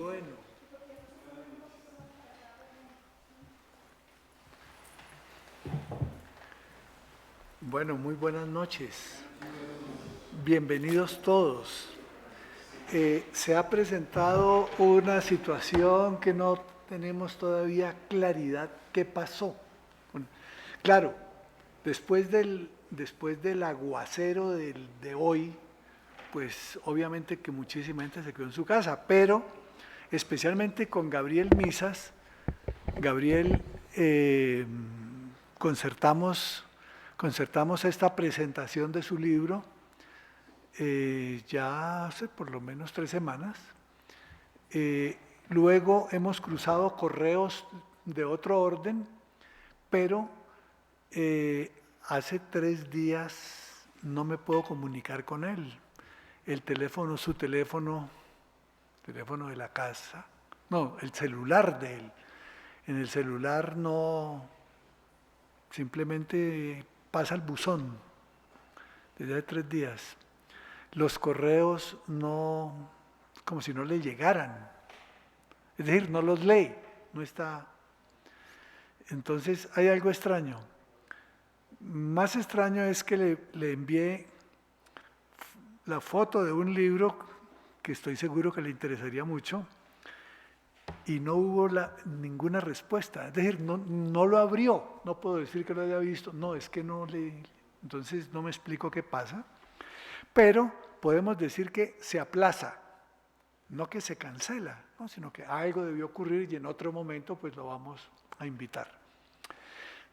Bueno, bueno, muy buenas noches. Bienvenidos todos. Se ha presentado una situación que no tenemos todavía claridad qué pasó. Bueno, claro, después del aguacero de hoy, pues obviamente que muchísima gente se quedó en su casa, pero especialmente con Gabriel Misas, Gabriel, concertamos, concertamos esta presentación de su libro ya hace por lo menos 3 semanas. Luego hemos cruzado correos de otro orden, pero hace 3 días no me puedo comunicar con él. El teléfono, su teléfono, teléfono de la casa, no, el celular de él. En el celular no, simplemente pasa el buzón desde hace 3 días. Los correos no, como si no le llegaran. Es decir, no los lee, no está. Entonces hay algo extraño. Más extraño es que le envié la foto de un libro que estoy seguro que le interesaría mucho y no hubo ninguna respuesta. Es decir, no lo abrió, no puedo decir que lo haya visto, no, es que no le. Entonces no me explico qué pasa, pero podemos decir que se aplaza, no que se cancela, ¿no? Sino que algo debió ocurrir y en otro momento pues lo vamos a invitar.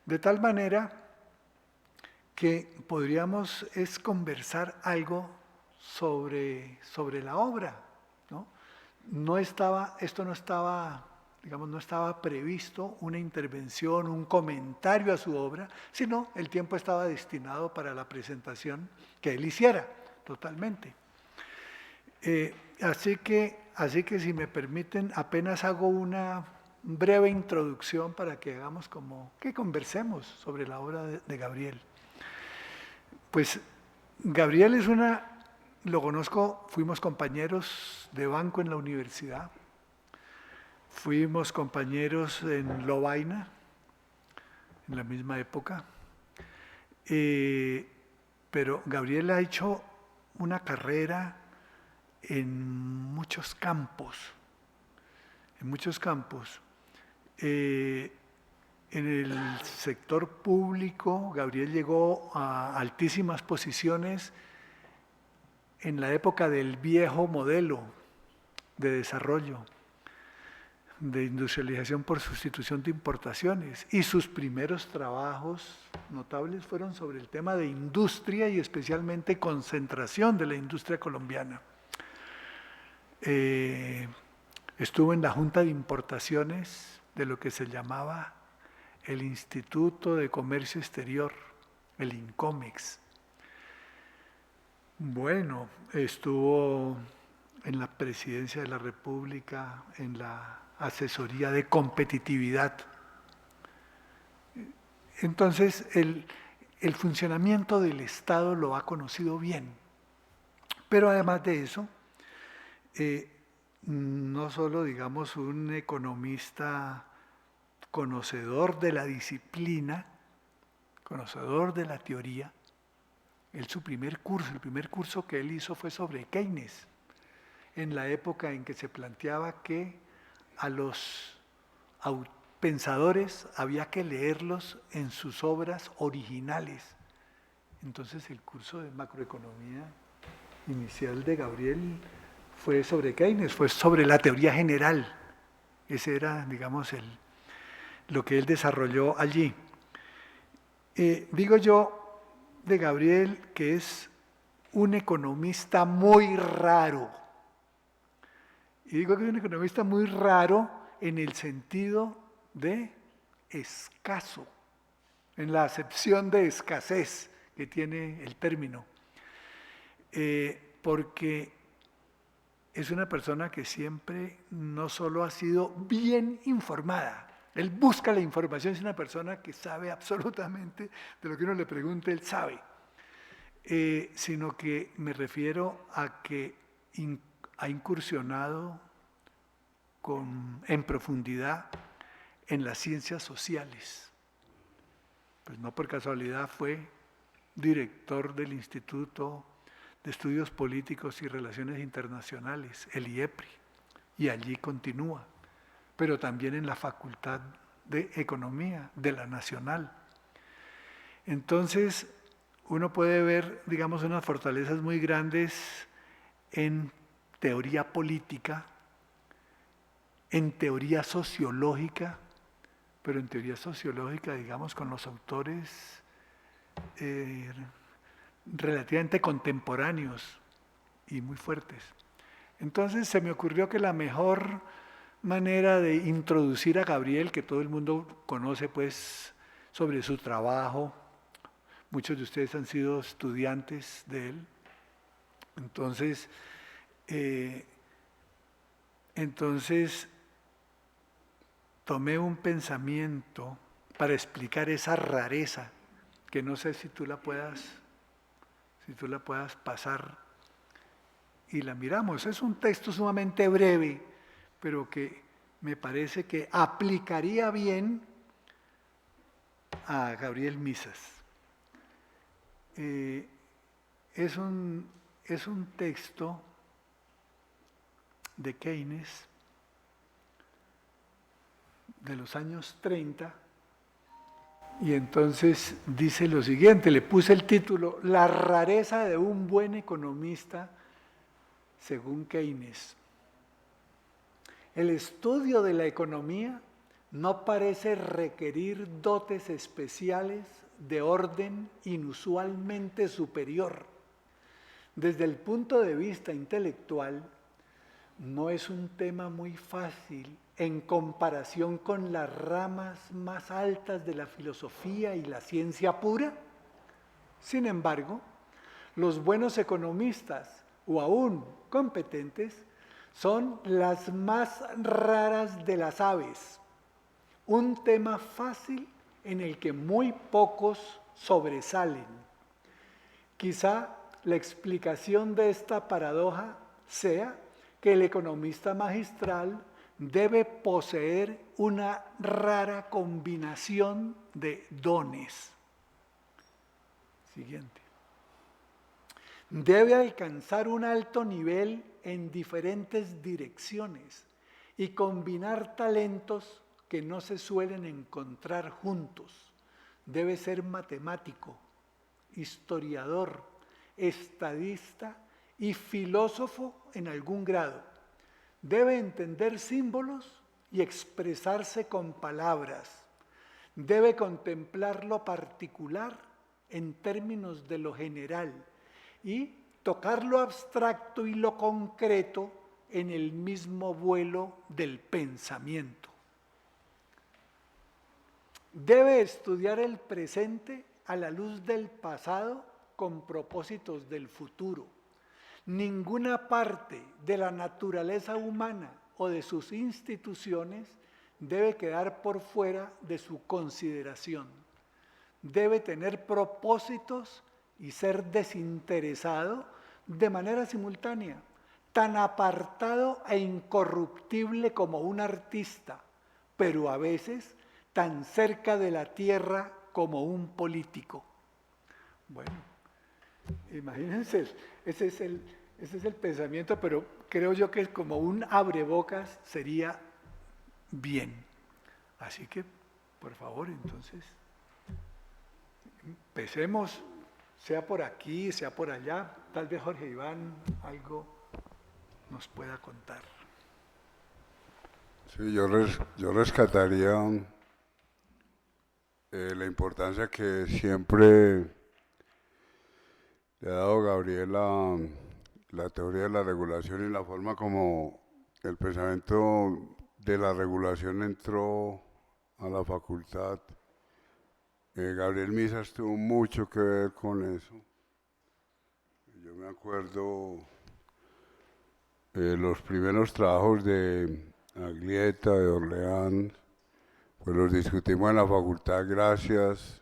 De tal manera que podríamos es conversar algo sobre la obra, ¿no? Esto no estaba, digamos, no estaba previsto una intervención, un comentario a su obra, sino el tiempo estaba destinado para la presentación que él hiciera, totalmente. Así que si me permiten, apenas hago una breve introducción para que hagamos que conversemos sobre la obra de Gabriel. Pues Gabriel lo conozco, fuimos compañeros de banco en la universidad, fuimos compañeros en Lovaina, en la misma época, pero Gabriel ha hecho una carrera en muchos campos, en muchos campos. En el sector público, Gabriel llegó a altísimas posiciones en la época del viejo modelo de desarrollo, de industrialización por sustitución de importaciones. Y sus primeros trabajos notables fueron sobre el tema de industria y especialmente concentración de la industria colombiana. Estuvo en la Junta de Importaciones de lo que se llamaba el Instituto de Comercio Exterior, el INCOMEX. Bueno, estuvo en la Presidencia de la República, en la Asesoría de Competitividad. Entonces, el funcionamiento del Estado lo ha conocido bien. Pero además de eso, no solo, digamos, un economista conocedor de la disciplina, conocedor de la teoría, el primer curso que él hizo fue sobre Keynes, en la época en que se planteaba que a los pensadores había que leerlos en sus obras originales. Entonces el curso de macroeconomía inicial de Gabriel fue sobre Keynes, fue sobre la teoría general. Ese era, digamos, lo que él desarrolló allí. Digo yo de Gabriel que es un economista muy raro. Y digo que es un economista muy raro en el sentido de escaso, en la acepción de escasez que tiene el término. Porque es una persona que siempre no solo ha sido bien informada, él busca la información, es una persona que sabe absolutamente de lo que uno le pregunte, él sabe. Sino que me refiero a que ha incursionado en profundidad en las ciencias sociales. Pues no por casualidad fue director del Instituto de Estudios Políticos y Relaciones Internacionales, el IEPRI, y allí continúa, pero también en la Facultad de Economía de la Nacional. Entonces, uno puede ver, digamos, unas fortalezas muy grandes en teoría política, en teoría sociológica, pero en teoría sociológica, digamos, con los autores relativamente contemporáneos y muy fuertes. Entonces se me ocurrió que la mejor manera de introducir a Gabriel, que todo el mundo conoce pues sobre su trabajo, muchos de ustedes han sido estudiantes de él, entonces tomé un pensamiento para explicar esa rareza, que no sé si tú la puedas pasar y la miramos. Es un texto sumamente breve, pero que me parece que aplicaría bien a Gabriel Misas. Es un texto de Keynes de los años 30, y entonces dice lo siguiente, le puse el título, La rareza de un buen economista según Keynes. El estudio de la economía no parece requerir dotes especiales de orden inusualmente superior. Desde el punto de vista intelectual, no es un tema muy fácil en comparación con las ramas más altas de la filosofía y la ciencia pura. Sin embargo, los buenos economistas, o aún competentes, son las más raras de las aves. Un tema fácil en el que muy pocos sobresalen. Quizá la explicación de esta paradoja sea que el economista magistral debe poseer una rara combinación de dones. Siguiente. Debe alcanzar un alto nivel en diferentes direcciones y combinar talentos que no se suelen encontrar juntos. Debe ser matemático, historiador, estadista y filósofo en algún grado. Debe entender símbolos y expresarse con palabras. Debe contemplar lo particular en términos de lo general y tocar lo abstracto y lo concreto en el mismo vuelo del pensamiento. Debe estudiar el presente a la luz del pasado con propósitos del futuro. Ninguna parte de la naturaleza humana o de sus instituciones debe quedar por fuera de su consideración. Debe tener propósitos y ser desinteresado de manera simultánea, tan apartado e incorruptible como un artista, pero a veces tan cerca de la tierra como un político. Bueno, imagínense, ese es el pensamiento, pero creo yo que es como un abrebocas sería bien. Así que, por favor, entonces, empecemos, sea por aquí, sea por allá. Tal vez Jorge Iván algo nos pueda contar. Sí, yo rescataría la importancia que siempre le ha dado Gabriel a la teoría de la regulación y la forma como el pensamiento de la regulación entró a la facultad. Gabriel Misas tuvo mucho que ver con eso. Yo me acuerdo los primeros trabajos de Aglieta, de Orleans, pues los discutimos en la facultad gracias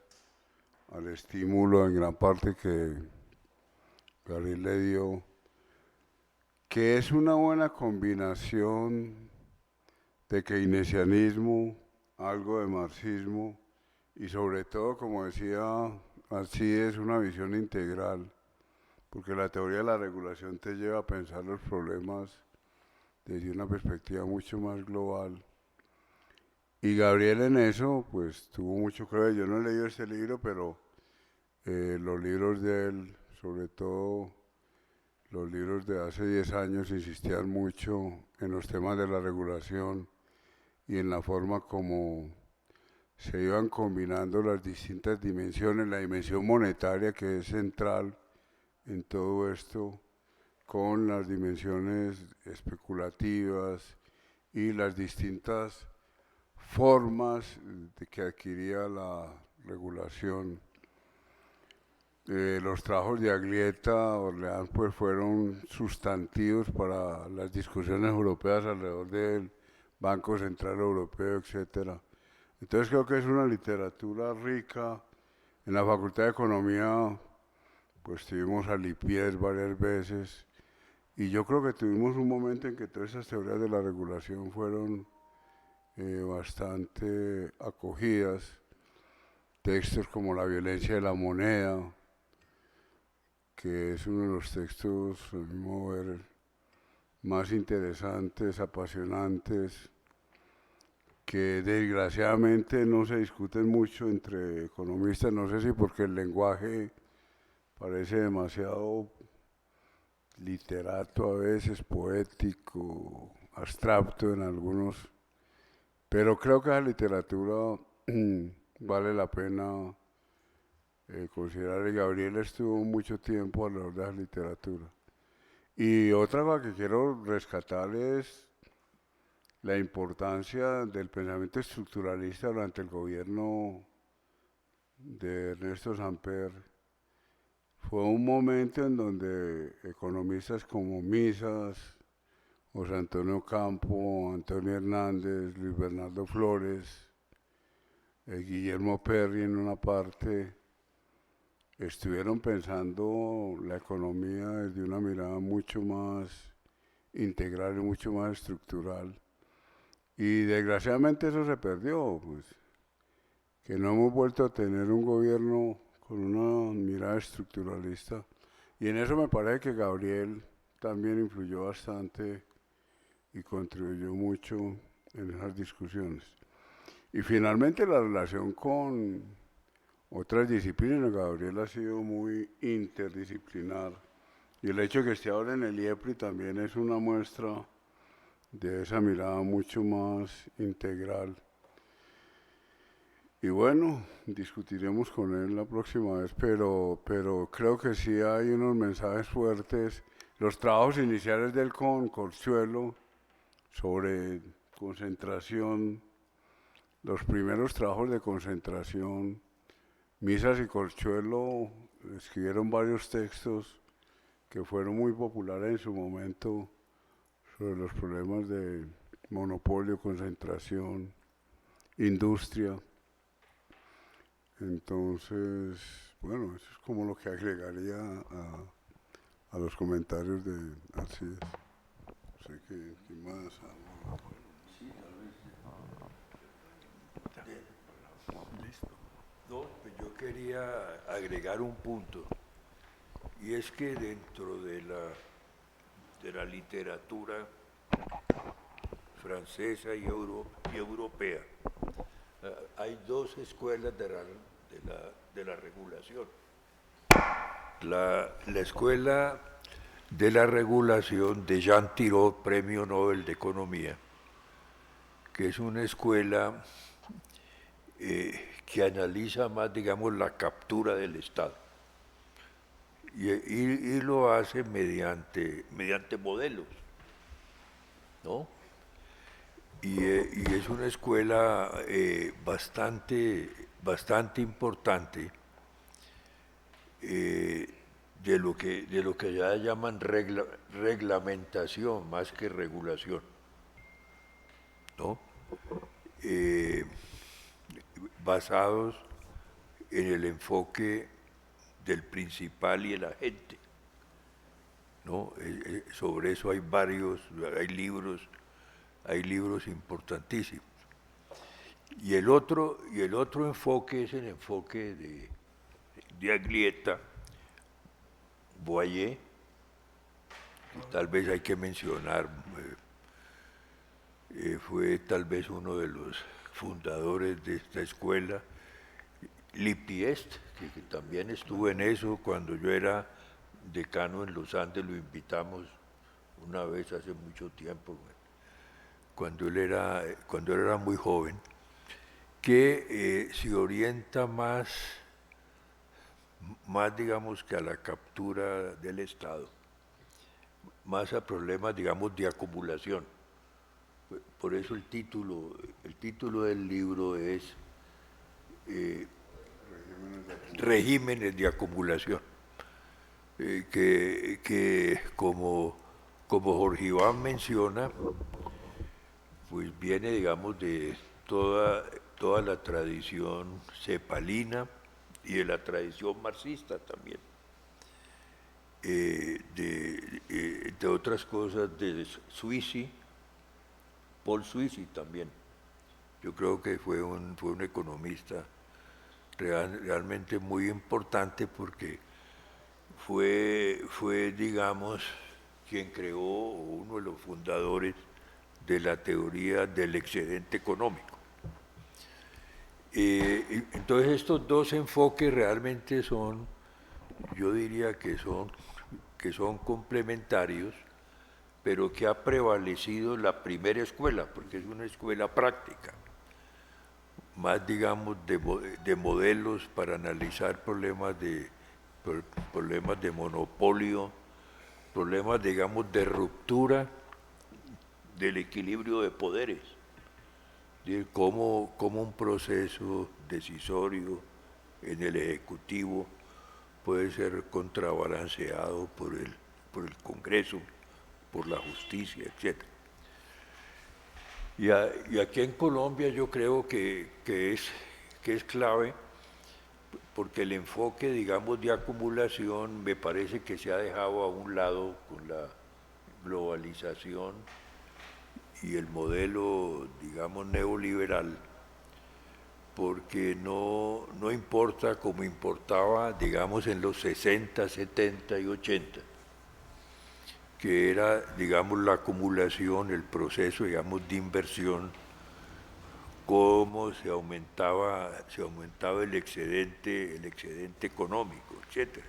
al estímulo en gran parte que Gabriel le dio, que es una buena combinación de keynesianismo, algo de marxismo y sobre todo, como decía Alcides, una visión integral, porque la teoría de la regulación te lleva a pensar los problemas desde una perspectiva mucho más global. Y Gabriel en eso, pues tuvo mucho que ver. Yo no he leído este libro, pero los libros de él, sobre todo los libros de hace 10 años, insistían mucho en los temas de la regulación y en la forma como se iban combinando las distintas dimensiones, la dimensión monetaria que es central en todo esto, con las dimensiones especulativas y las distintas formas de que adquiría la regulación. Los trabajos de Aglietta Orleán pues fueron sustantivos para las discusiones europeas alrededor del Banco Central Europeo, etcétera. Entonces creo que es una literatura rica. En la Facultad de Economía pues tuvimos a Lippiés varias veces y yo creo que tuvimos un momento en que todas esas teorías de la regulación fueron bastante acogidas. Textos como La violencia de la moneda, que es uno de los textos, a mi modo de ver, más interesantes, apasionantes, que desgraciadamente no se discuten mucho entre economistas, no sé si porque el lenguaje parece demasiado literato a veces, poético, abstracto en algunos, pero creo que la literatura vale la pena considerar. Y Gabriel estuvo mucho tiempo alrededor de la literatura. Y otra cosa que quiero rescatar es la importancia del pensamiento estructuralista durante el gobierno de Ernesto Samper. Fue un momento en donde economistas como Misas, José Antonio Campo, Antonio Hernández, Luis Bernardo Flores, Guillermo Perry en una parte, estuvieron pensando la economía desde una mirada mucho más integral y mucho más estructural. Y desgraciadamente eso se perdió, pues, que no hemos vuelto a tener un gobierno con una mirada estructuralista. Y en eso me parece que Gabriel también influyó bastante y contribuyó mucho en esas discusiones. Y finalmente la relación con otras disciplinas. Gabriel ha sido muy interdisciplinar y el hecho de que esté ahora en el IEPRI también es una muestra de esa mirada mucho más integral. Y bueno, discutiremos con él la próxima vez, pero creo que sí hay unos mensajes fuertes. Los trabajos iniciales del con Corchuelo sobre concentración, los primeros trabajos de concentración, Misas y Corchuelo escribieron varios textos que fueron muy populares en su momento sobre los problemas de monopolio, concentración, industria. Entonces, bueno, eso es como lo que agregaría a los comentarios de Alcides. No sé qué más. Sí, tal vez. Listo. No, pues yo quería agregar un punto, y es que dentro de la literatura francesa y europea, hay dos escuelas de la regulación. La escuela de la regulación de Jean Tirole, Premio Nobel de Economía, que es una escuela que analiza más, digamos, la captura del Estado. Y lo hace mediante modelos, ¿no? Y es una escuela bastante importante de lo que ya llaman reglamentación más que regulación, ¿no? Basados en el enfoque del principal y el agente, ¿no? Sobre eso hay libros hay libros importantísimos. Y el otro enfoque es el enfoque de Aglietta, Boyer, que tal vez hay que mencionar, fue tal vez uno de los fundadores de esta escuela, Lipiest, que también estuvo en eso cuando yo era decano en los Andes, lo invitamos una vez hace mucho tiempo, cuando él era muy joven, que se orienta más digamos que a la captura del Estado, más a problemas digamos de acumulación. Por eso el título del libro es Regímenes de acumulación, que como Jorge Iván menciona, pues viene, digamos, de toda la tradición cepalina y de la tradición marxista también. De otras cosas, de Suisi, Paul Suisi también. Yo creo que fue un economista realmente muy importante porque fue, digamos, quien creó, uno de los fundadores de la teoría del excedente económico. Entonces estos dos enfoques realmente son, yo diría que son complementarios, pero que ha prevalecido la primera escuela, porque es una escuela práctica, más digamos de modelos para analizar problemas de monopolio, problemas digamos de ruptura del equilibrio de poderes, de cómo un proceso decisorio en el Ejecutivo puede ser contrabalanceado por el Congreso, por la justicia, etc. Y aquí en Colombia yo creo que es clave, porque el enfoque, digamos, de acumulación me parece que se ha dejado a un lado con la globalización y el modelo, digamos, neoliberal, porque no importa como importaba, digamos, en los 60, 70 y 80, que era, digamos, la acumulación, el proceso, digamos, de inversión, cómo se aumentaba el excedente económico, etcétera.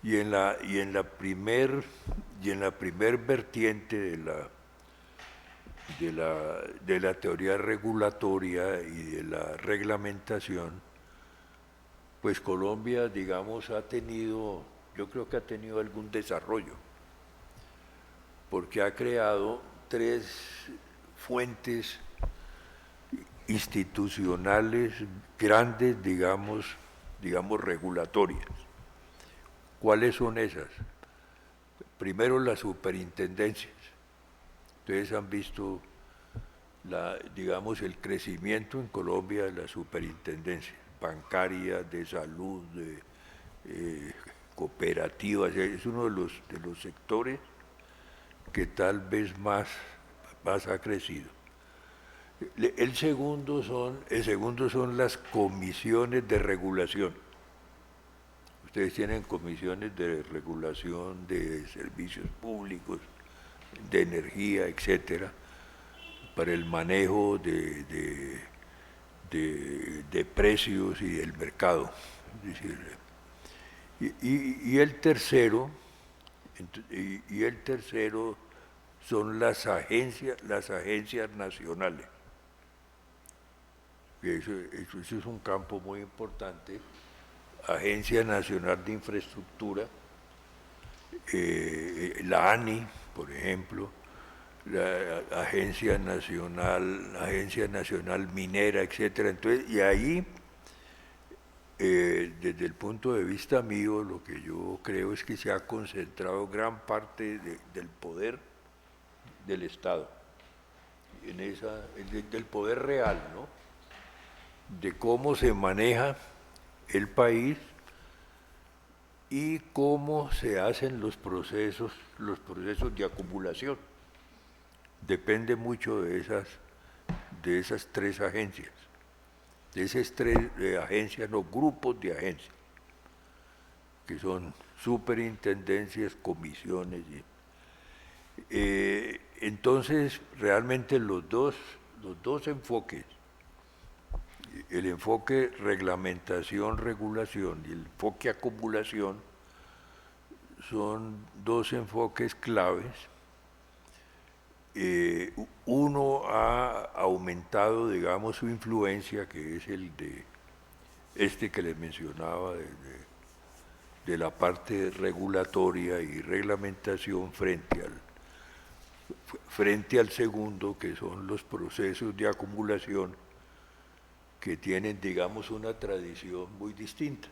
Y en la primer vertiente de la teoría regulatoria y de la reglamentación, pues Colombia, digamos, yo creo que ha tenido algún desarrollo, porque ha creado 3 fuentes institucionales grandes, digamos regulatorias. ¿Cuáles son esas? Primero, las superintendencias. Ustedes han visto, digamos, el crecimiento en Colombia de la superintendencia bancaria, de salud, de cooperativas. Es uno de los sectores que tal vez más ha crecido. El segundo son las comisiones de regulación. Ustedes tienen comisiones de regulación de servicios públicos, de energía, etcétera, para el manejo de precios y del mercado. Es decir, y el tercero son las agencias nacionales. Eso es un campo muy importante. Agencia Nacional de Infraestructura, la ANI, por ejemplo, la Agencia Nacional Minera, etcétera. Entonces, y ahí, desde el punto de vista mío, lo que yo creo es que se ha concentrado gran parte del poder del Estado, del poder real, ¿no? De cómo se maneja el país y cómo se hacen los procesos de acumulación, depende mucho de esas tres agencias, de esas tres agencias, no, grupos de agencias, que son superintendencias, comisiones. Entonces, realmente los dos enfoques, el enfoque reglamentación, regulación y el enfoque acumulación, son dos enfoques claves. Uno ha aumentado, digamos, su influencia, que es el de este que les mencionaba, de la parte regulatoria y reglamentación frente al segundo, que son los procesos de acumulación, que tienen, digamos, una tradición muy distinta.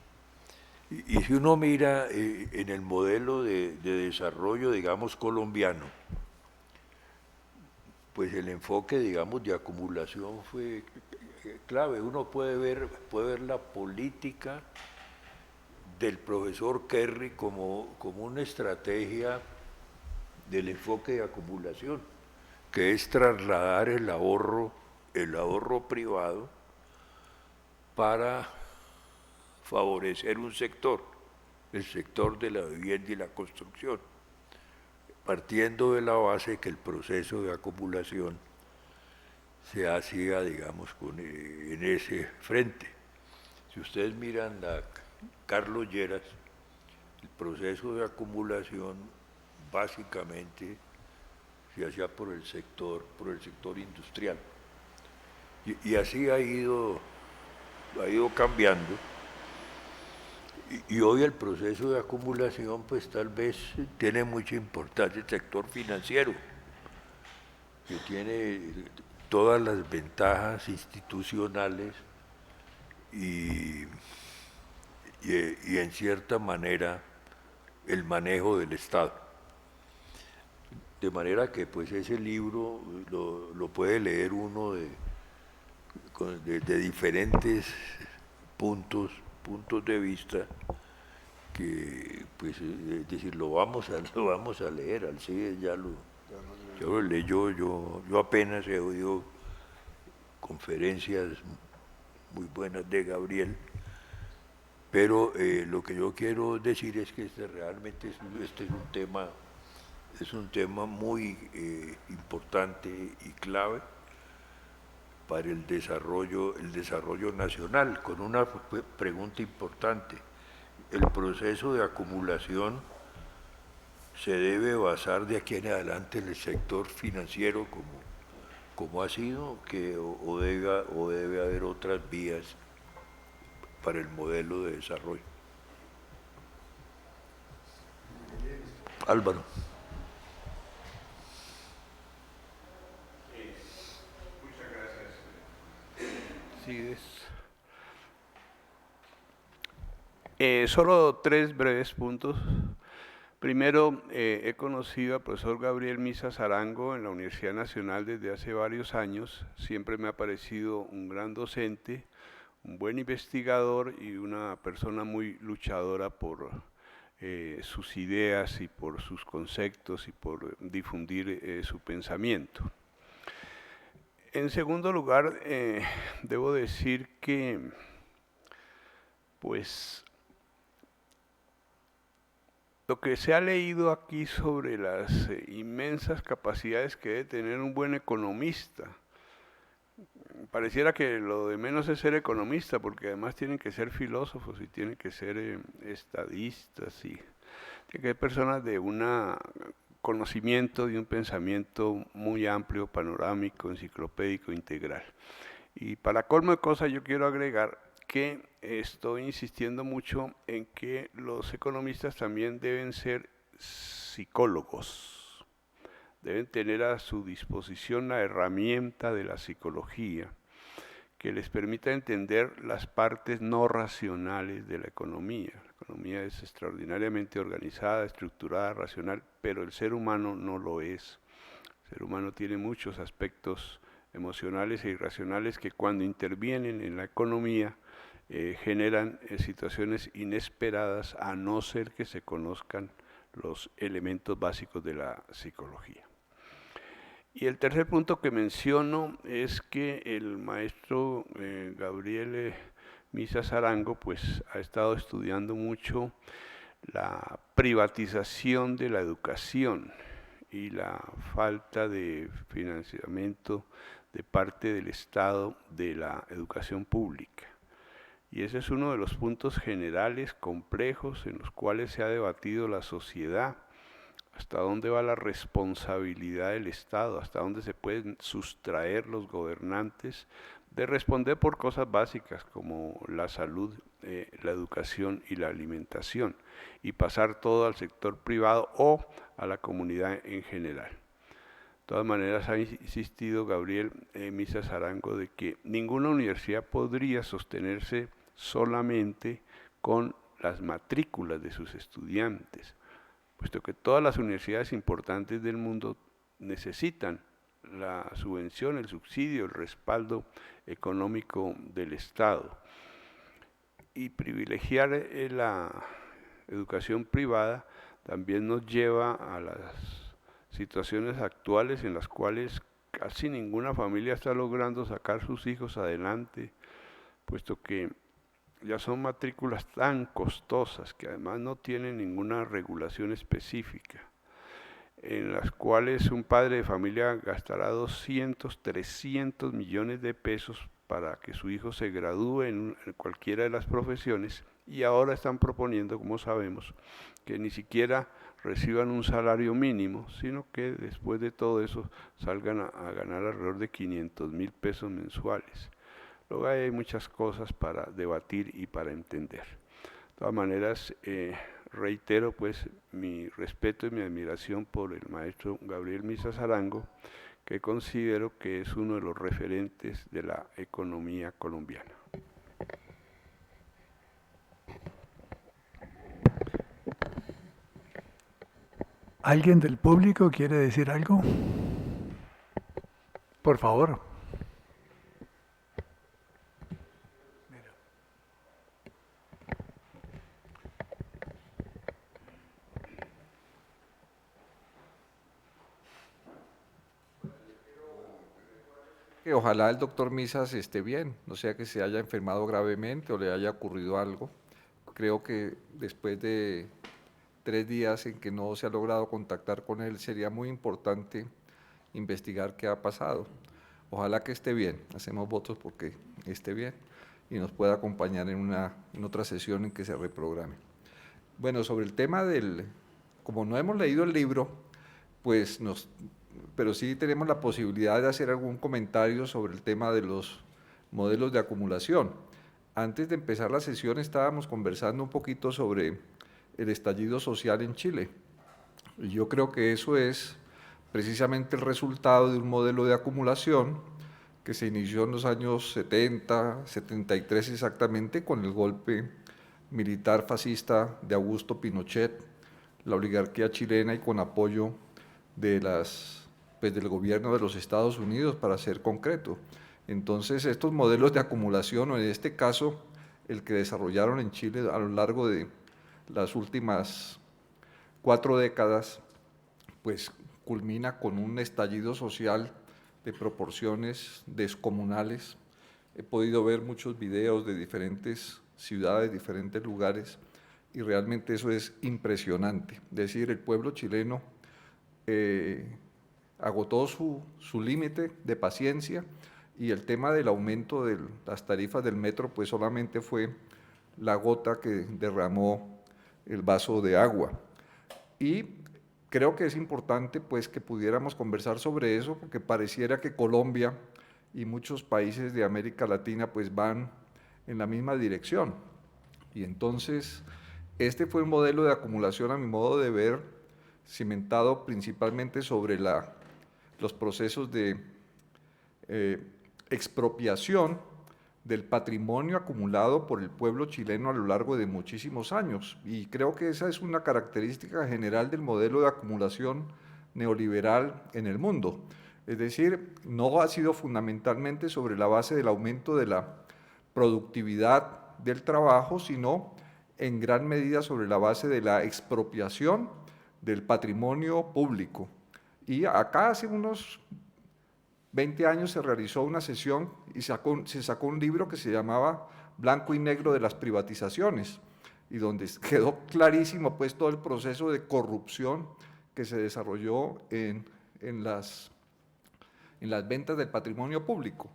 Y si uno mira en el modelo de desarrollo, digamos, colombiano, pues el enfoque, digamos, de acumulación fue clave. Uno puede ver la política del profesor Kerry como una estrategia del enfoque de acumulación, que es trasladar el ahorro privado para favorecer un sector, el sector de la vivienda y la construcción, partiendo de la base que el proceso de acumulación se hacía, digamos, en ese frente. Si ustedes miran la Carlos Lleras, el proceso de acumulación básicamente se hacía por el sector industrial. Y así ha ido cambiando. Y hoy el proceso de acumulación, pues tal vez tiene mucha importancia el sector financiero, que tiene todas las ventajas institucionales y en cierta manera el manejo del Estado. De manera que pues ese libro lo puede leer uno de diferentes puntos de vista, que pues es decir, lo vamos a leer. Alcides ya lo leyó. Yo apenas he oído conferencias muy buenas de Gabriel, pero lo que yo quiero decir es que realmente este es un tema muy importante y clave para el desarrollo nacional, con una pregunta importante. El proceso de acumulación se debe basar de aquí en adelante en el sector financiero como ha sido, o debe haber otras vías para el modelo de desarrollo. Álvaro. Solo tres breves puntos. Primero, he conocido al profesor Gabriel Misas Arango en la Universidad Nacional desde hace varios años. Siempre me ha parecido un gran docente, un buen investigador y una persona muy luchadora por sus ideas y por sus conceptos y por difundir su pensamiento. En segundo lugar, debo decir que, pues, lo que se ha leído aquí sobre las inmensas capacidades que debe tener un buen economista, pareciera que lo de menos es ser economista, porque además tienen que ser filósofos y tienen que ser estadistas y tienen que ser personas de un conocimiento, de un pensamiento muy amplio, panorámico, enciclopédico, integral. Y para colmo de cosas yo quiero agregar que estoy insistiendo mucho en que los economistas también deben ser psicólogos, deben tener a su disposición la herramienta de la psicología que les permita entender las partes no racionales de la economía. La economía es extraordinariamente organizada, estructurada, racional, pero el ser humano no lo es. El ser humano tiene muchos aspectos emocionales e irracionales que cuando intervienen en la economía generan situaciones inesperadas, a no ser que se conozcan los elementos básicos de la psicología. Y el tercer punto que menciono es que el maestro Gabriel Misas Arango pues ha estado estudiando mucho la privatización de la educación y la falta de financiamiento de parte del Estado de la educación pública. Y ese es uno de los puntos generales complejos en los cuales se ha debatido la sociedad. ¿Hasta dónde va la responsabilidad del Estado? ¿Hasta dónde se pueden sustraer los gobernantes de responder por cosas básicas como la salud, la educación y la alimentación, y pasar todo al sector privado o a la comunidad en general? De todas maneras, ha insistido Gabriel Misas Arango de que ninguna universidad podría sostenerse solamente con las matrículas de sus estudiantes, puesto que todas las universidades importantes del mundo necesitan la subvención, el subsidio, el respaldo económico del Estado. Y privilegiar la educación privada también nos lleva a las situaciones actuales en las cuales casi ninguna familia está logrando sacar sus hijos adelante, puesto que ya son matrículas tan costosas que además no tienen ninguna regulación específica, en las cuales un padre de familia gastará 200, 300 millones de pesos para que su hijo se gradúe en cualquiera de las profesiones, y ahora están proponiendo, como sabemos, que ni siquiera reciban un salario mínimo, sino que después de todo eso salgan a ganar alrededor de 500.000 pesos mensuales. Luego hay muchas cosas para debatir y para entender. De todas maneras, reitero pues mi respeto y mi admiración por el maestro Gabriel Misas Arango, que considero que es uno de los referentes de la economía colombiana. ¿Alguien del público quiere decir algo? Por favor. Que ojalá el doctor Misas esté bien, no sea que se haya enfermado gravemente o le haya ocurrido algo. Creo que después de 3 días en que no se ha logrado contactar con él, sería muy importante investigar qué ha pasado. Ojalá que esté bien, hacemos votos porque esté bien y nos pueda acompañar en otra sesión en que se reprograme. Bueno, sobre el tema como no hemos leído el libro, pues pero sí tenemos la posibilidad de hacer algún comentario sobre el tema de los modelos de acumulación. Antes de empezar la sesión estábamos conversando un poquito sobre el estallido social en Chile. Y yo creo que eso es precisamente el resultado de un modelo de acumulación que se inició en los años 70, 73 exactamente, con el golpe militar fascista de Augusto Pinochet, la oligarquía chilena, y con apoyo del gobierno de los Estados Unidos, para ser concreto. Entonces, estos modelos de acumulación, o en este caso, el que desarrollaron en Chile a lo largo de las últimas 4 décadas, pues culmina con un estallido social de proporciones descomunales. He podido ver muchos videos de diferentes ciudades, diferentes lugares, y realmente eso es impresionante. Es decir, el pueblo chileno agotó su límite de paciencia, y el tema del aumento de las tarifas del metro pues solamente fue la gota que derramó el vaso de agua. Y creo que es importante pues que pudiéramos conversar sobre eso, porque pareciera que Colombia y muchos países de América Latina pues van en la misma dirección. Y entonces este fue un modelo de acumulación, a mi modo de ver, cimentado principalmente sobre los procesos de expropiación del patrimonio acumulado por el pueblo chileno a lo largo de muchísimos años. Y creo que esa es una característica general del modelo de acumulación neoliberal en el mundo. Es decir, no ha sido fundamentalmente sobre la base del aumento de la productividad del trabajo, sino en gran medida sobre la base de la expropiación del patrimonio público. Y acá hace unos 20 años se realizó una sesión y se sacó un libro que se llamaba Blanco y Negro de las privatizaciones, y donde quedó clarísimo pues todo el proceso de corrupción que se desarrolló en las ventas del patrimonio público.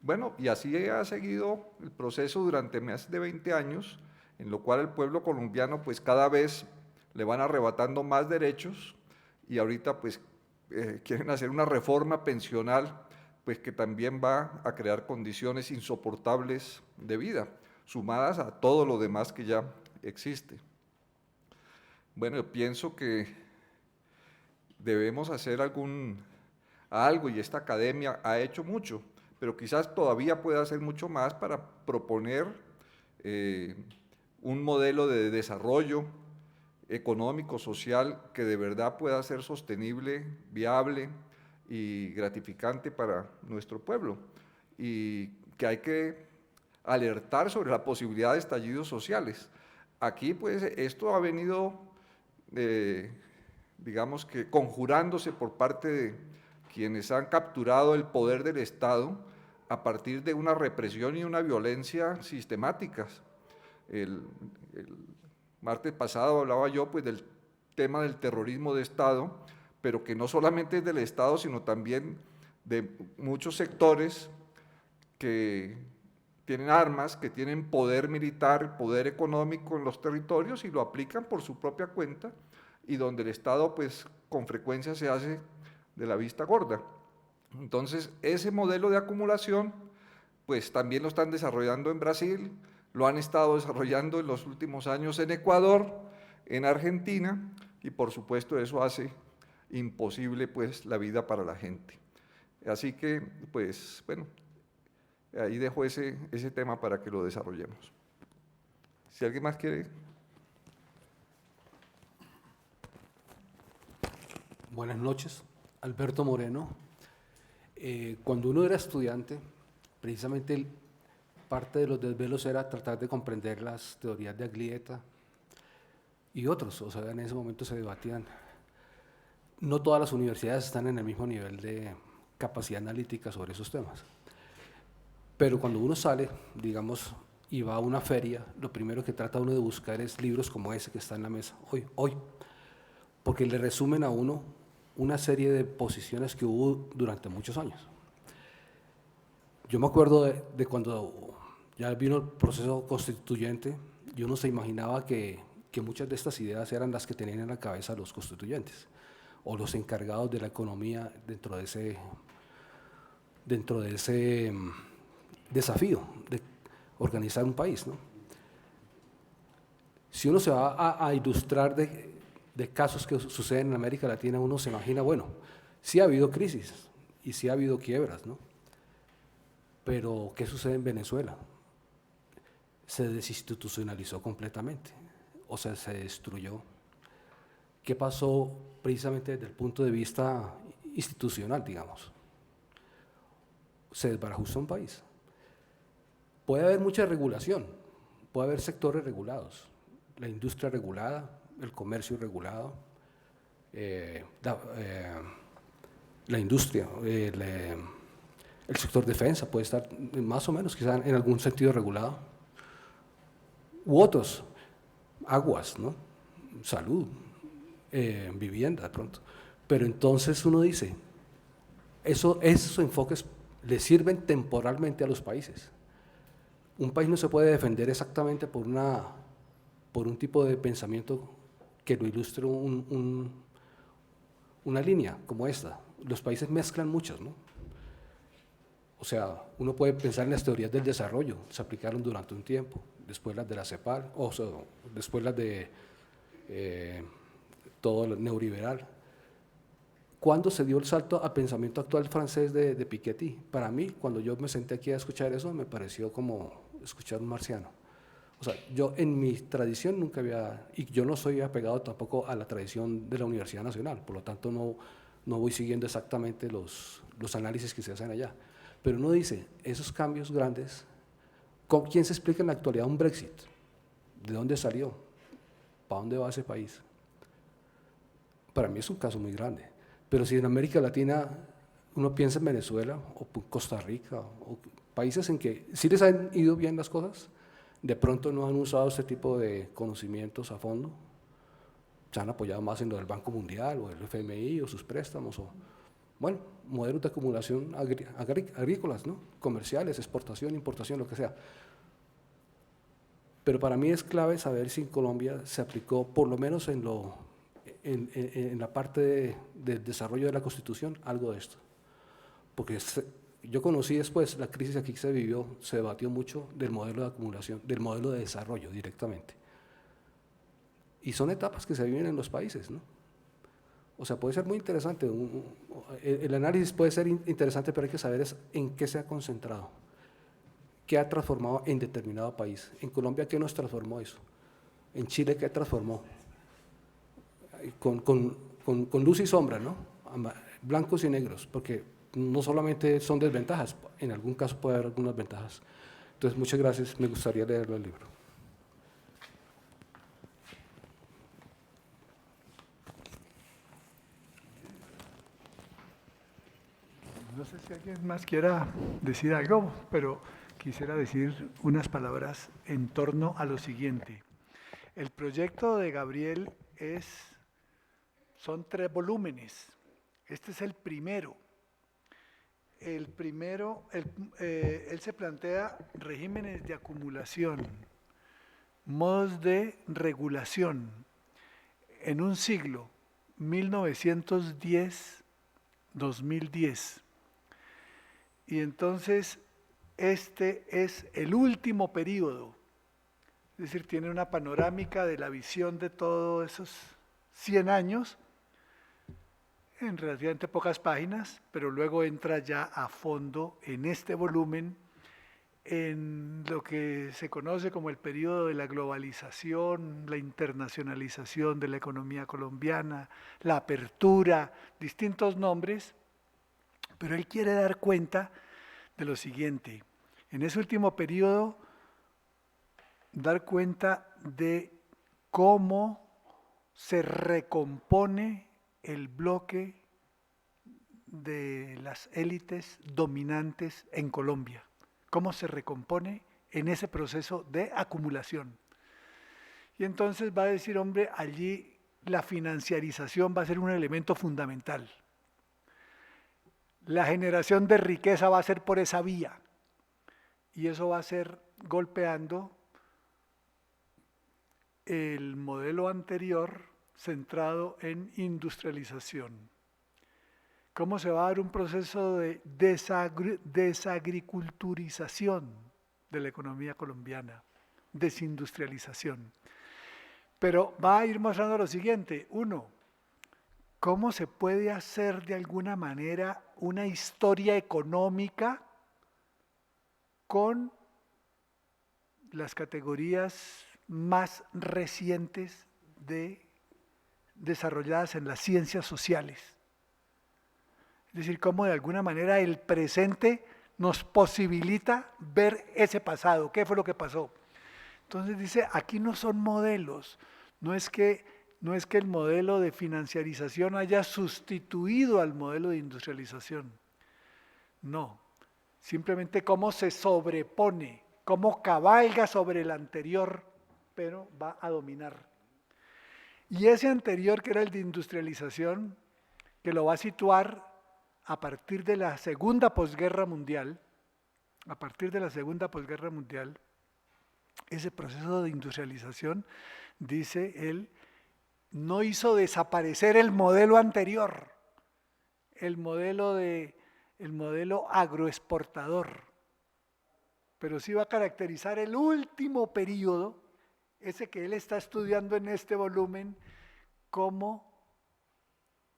Bueno, y así ha seguido el proceso durante más de 20 años, en lo cual el pueblo colombiano pues cada vez le van arrebatando más derechos, y ahorita pues quieren hacer una reforma pensional pues que también va a crear condiciones insoportables de vida, sumadas a todo lo demás que ya existe. Bueno, yo pienso que debemos hacer algo, y esta academia ha hecho mucho, pero quizás todavía pueda hacer mucho más para proponer un modelo de desarrollo económico, social, que de verdad pueda ser sostenible, viable y gratificante para nuestro pueblo, y que hay que alertar sobre la posibilidad de estallidos sociales. Aquí pues esto ha venido, digamos que conjurándose por parte de quienes han capturado el poder del Estado a partir de una represión y una violencia sistemáticas. El martes pasado hablaba yo pues del tema del terrorismo de Estado, pero que no solamente es del Estado, sino también de muchos sectores que tienen armas, que tienen poder militar, poder económico en los territorios, y lo aplican por su propia cuenta, y donde el Estado pues con frecuencia se hace de la vista gorda. Entonces ese modelo de acumulación pues también lo están desarrollando en Brasil, lo han estado desarrollando en los últimos años en Ecuador, en Argentina, y por supuesto eso hace imposible pues la vida para la gente. Así que pues bueno, ahí dejo ese tema para que lo desarrollemos. Si alguien más quiere. Buenas noches, Alberto Moreno. Cuando uno era estudiante, precisamente parte de los desvelos era tratar de comprender las teorías de Aglietta y otros, o sea, en ese momento se debatían. No todas las universidades están en el mismo nivel de capacidad analítica sobre esos temas. Pero cuando uno sale, digamos, y va a una feria, lo primero que trata uno de buscar es libros como ese que está en la mesa hoy, porque le resumen a uno una serie de posiciones que hubo durante muchos años. Yo me acuerdo de cuando ya vino el proceso constituyente, yo no se imaginaba que muchas de estas ideas eran las que tenían en la cabeza los constituyentes o los encargados de la economía dentro de ese desafío de organizar un país, ¿no? Si uno se va a ilustrar de casos que suceden en América Latina, uno se imagina, bueno, sí ha habido crisis y sí ha habido quiebras, ¿no? Pero ¿qué sucede en Venezuela? Se desinstitucionalizó completamente, o sea, se destruyó. ¿Qué pasó precisamente desde el punto de vista institucional, digamos? Se desbarajustó un país. Puede haber mucha regulación, puede haber sectores regulados, la industria regulada, el comercio regulado, la industria, el sector defensa puede estar más o menos quizá en algún sentido regulado, u otros, aguas, ¿no? Salud, vivienda de pronto. Pero entonces uno dice, esos enfoques le sirven temporalmente a los países. Un país no se puede defender exactamente por un tipo de pensamiento que lo ilustre una línea como esta. Los países mezclan muchas, ¿no? O sea, uno puede pensar en las teorías del desarrollo, se aplicaron durante un tiempo, después las de la CEPAL, o sea, después las de todo lo neoliberal. ¿Cuándo se dio el salto al pensamiento actual francés de Piketty? Para mí, cuando yo me senté aquí a escuchar eso, me pareció como escuchar un marciano. O sea, yo en mi tradición nunca había, y yo no soy apegado tampoco a la tradición de la Universidad Nacional, por lo tanto no voy siguiendo exactamente los análisis que se hacen allá. Pero uno dice, esos cambios grandes, ¿quién se explica en la actualidad un Brexit? ¿De dónde salió? ¿Para dónde va ese país? Para mí es un caso muy grande. Pero si en América Latina uno piensa en Venezuela o Costa Rica o países en que sí les han ido bien las cosas, de pronto no han usado este tipo de conocimientos a fondo, se han apoyado más en lo del Banco Mundial o el FMI o sus préstamos o, bueno, modelos de acumulación agrícolas, ¿no? Comerciales, exportación, importación, lo que sea. Pero para mí es clave saber si en Colombia se aplicó, por lo menos en la parte del desarrollo de la Constitución, algo de esto. Porque yo conocí después, la crisis aquí que se vivió, se debatió mucho del modelo de acumulación, del modelo de desarrollo directamente. Y son etapas que se viven en los países, ¿no? O sea, puede ser muy interesante, el análisis puede ser interesante, pero hay que saber en qué se ha concentrado, qué ha transformado en determinado país. En Colombia, ¿qué nos transformó eso? En Chile, ¿qué transformó? Con luz y sombra, ¿no? Blancos y negros, porque no solamente son desventajas, en algún caso puede haber algunas ventajas. Entonces, muchas gracias, me gustaría leerlo el libro. No sé si alguien más quiera decir algo, pero quisiera decir unas palabras en torno a lo siguiente. El proyecto de Gabriel son 3 volúmenes. Este es el primero. El primero, él se plantea regímenes de acumulación, modos de regulación en un siglo, 1910-2010. Y entonces este es el último periodo, es decir, tiene una panorámica de la visión de todos esos 100 años, en relativamente pocas páginas, pero luego entra ya a fondo en este volumen en lo que se conoce como el periodo de la globalización, la internacionalización de la economía colombiana, la apertura, distintos nombres, pero él quiere dar cuenta de lo siguiente, en ese último periodo, dar cuenta de cómo se recompone el bloque de las élites dominantes en Colombia, cómo se recompone en ese proceso de acumulación. Y entonces va a decir, hombre, allí la financiarización va a ser un elemento fundamental. La generación de riqueza va a ser por esa vía y eso va a ser golpeando el modelo anterior centrado en industrialización. ¿Cómo se va a dar un proceso de desagriculturización de la economía colombiana? Desindustrialización. Pero va a ir mostrando lo siguiente. 1, ¿cómo se puede hacer de alguna manera una historia económica con las categorías más recientes desarrolladas en las ciencias sociales? Es decir, cómo de alguna manera el presente nos posibilita ver ese pasado, qué fue lo que pasó. Entonces dice, aquí no son modelos, no es que el modelo de financiarización haya sustituido al modelo de industrialización, no, simplemente cómo se sobrepone, cómo cabalga sobre el anterior, pero va a dominar. Y ese anterior, que era el de industrialización, que lo va a situar a partir de la segunda posguerra mundial, ese proceso de industrialización, dice él, no hizo desaparecer el modelo anterior, el modelo agroexportador, pero sí va a caracterizar el último periodo, ese que él está estudiando en este volumen, como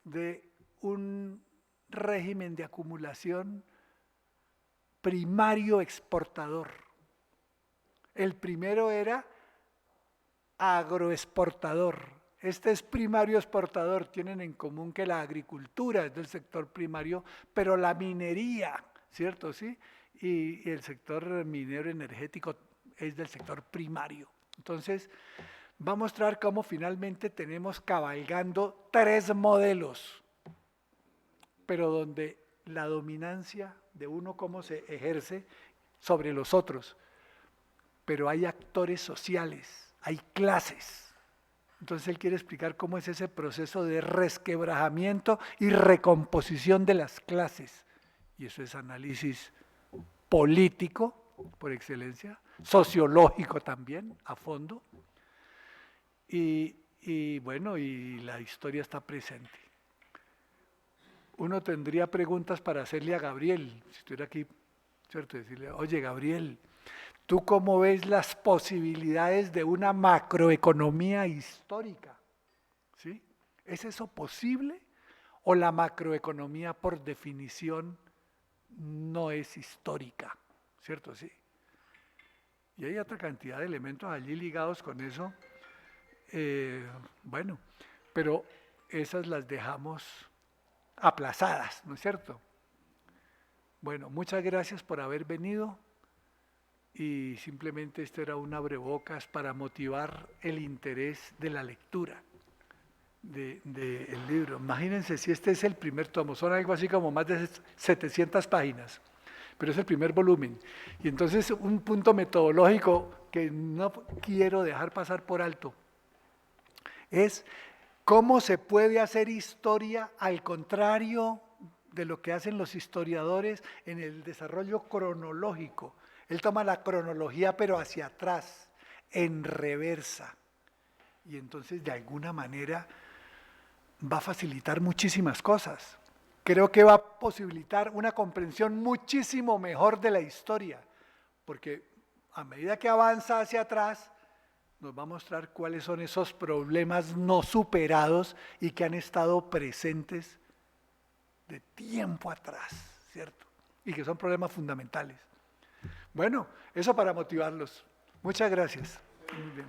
de un régimen de acumulación primario exportador. El primero era agroexportador. Este es primario exportador, tienen en común que la agricultura es del sector primario, pero la minería, ¿cierto? ¿Sí? Y el sector minero energético es del sector primario. Entonces, va a mostrar cómo finalmente tenemos cabalgando 3 modelos, pero donde la dominancia de uno, cómo se ejerce sobre los otros, pero hay actores sociales, hay clases. Entonces él quiere explicar cómo es ese proceso de resquebrajamiento y recomposición de las clases. Y eso es análisis político, por excelencia, sociológico también, a fondo. Y bueno, y la historia está presente. Uno tendría preguntas para hacerle a Gabriel, si estuviera aquí, ¿cierto? Decirle, oye Gabriel, ¿tú cómo ves las posibilidades de una macroeconomía histórica? ¿Sí? ¿Es eso posible? ¿O la macroeconomía por definición no es histórica? ¿Cierto? Sí. Y hay otra cantidad de elementos allí ligados con eso. Bueno, pero esas las dejamos aplazadas, ¿no es cierto? Bueno, muchas gracias por haber venido y simplemente esto era un abrebocas para motivar el interés de la lectura del libro. Imagínense si este es el primer tomo, son algo así como más de 700 páginas, pero es el primer volumen. Y entonces un punto metodológico que no quiero dejar pasar por alto es cómo se puede hacer historia al contrario de lo que hacen los historiadores en el desarrollo cronológico. Él toma la cronología pero hacia atrás, en reversa. Y entonces de alguna manera va a facilitar muchísimas cosas. Creo que va a posibilitar una comprensión muchísimo mejor de la historia, porque a medida que avanza hacia atrás, nos va a mostrar cuáles son esos problemas no superados y que han estado presentes de tiempo atrás, ¿cierto? Y que son problemas fundamentales. Bueno, eso para motivarlos. Muchas gracias. Muy bien.